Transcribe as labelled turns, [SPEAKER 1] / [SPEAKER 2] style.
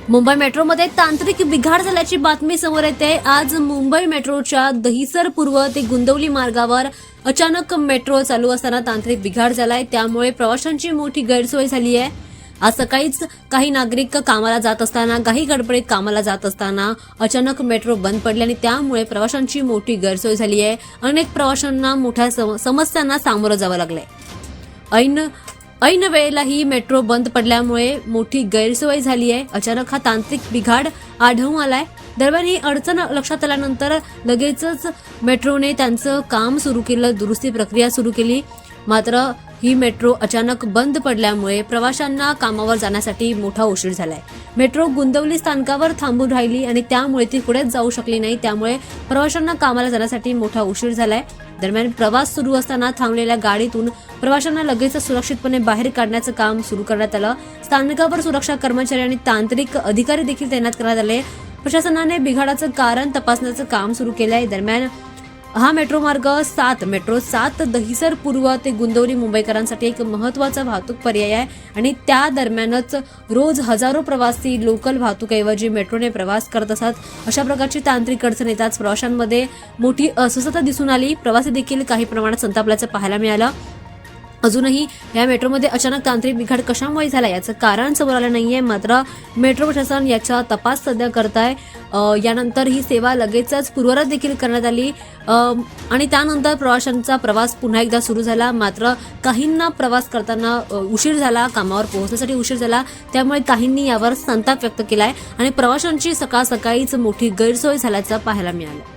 [SPEAKER 1] मुंबई मेट्रोमध्ये तांत्रिक बिघाड झाल्याची बातमी समोर येते। आज मुंबई मेट्रोच्या दहिसर पूर्व ते गुंदवली मार्गावर अचानक मेट्रो चालू असताना तांत्रिक बिघाड झालाय, त्यामुळे प्रवाशांची मोठी गैरसोय झाली आहे। आज सकाळीच काही नागरिक कामाला जात असताना घाई गडबडीत कामाला जात असताना अचानक मेट्रो बंद पडली आणि त्यामुळे प्रवाशांची मोठी गैरसोय झाली आहे। अनेक प्रवाशांना मोठ्या समस्यांना सामोरं जावं लागलंय। ऐन वेळेला ही मेट्रो बंद पडल्यामुळे मोठी गैरसोय झाली आहे। अचानक हा तांत्रिक बिघाड आढळून आलाय। दरम्यान ही अडचण लक्षात आल्यानंतर लगेचच मेट्रोने त्यांचं काम सुरू केलं, दुरुस्ती प्रक्रिया सुरू केली। मात्र ही मेट्रो अचानक बंद पडल्यामुळे प्रवाशांना कामावर जाण्यासाठी मोठा उशीर झालाय। मेट्रो गुंदवली स्थानकावर थांबून राहिली आणि त्यामुळे ती पुढेच जाऊ शकली नाही, त्यामुळे प्रवाशांना कामाला जाण्यासाठी मोठा उशीर झालाय। दरम्यान प्रवास सुरू असताना थांबलेल्या गाडीतून प्रवाशांना लगेच सुरक्षितपणे बाहेर काढण्याचं काम सुरू करण्यात आलं। स्थानकावर सुरक्षा कर्मचारी आणि तांत्रिक अधिकारी देखील तैनात करण्यात आले। प्रशासनाने बिघाडाचं कारण तपासण्याचं काम सुरू केलं आहे। दरम्यान हा मेट्रो 7 दहिसर पूर्व ते गुंदवली मुंबईकरांसाठी एक महत्त्वाचा वाहतूक पर्याय आहे आणि त्या दरम्यानच रोज हजारो प्रवासी लोकल वाहतूकऐवजी मेट्रोने प्रवास करत असतात। अशा प्रकारची तांत्रिक अडचण येताच प्रवाशांमध्ये मोठी अस्वस्थता दिसून आली। प्रवासी देखील काही प्रमाणात संतापल्याचं पाहायला मिळालं। अजूनही या मेट्रोमध्ये अचानक तांत्रिक बिघाड कशामुळे झाला याचं कारण समोर आलं नाहीये, मात्र मेट्रो प्रशासन याचा तपास सध्या करत आहे। यानंतर ही सेवा लगेचच पूर्ववत देखील करण्यात आली आणि त्यानंतर प्रवाशांचा प्रवास पुन्हा एकदा सुरू झाला। मात्र काहींना प्रवास करताना उशीर झाला, कामावर पोहोचण्यासाठी उशीर झाला, त्यामुळे काहींनी यावर संताप व्यक्त केलाय आणि प्रवाशांची सकाळीच मोठी गैरसोय झाल्याचं पाहायला मिळालं।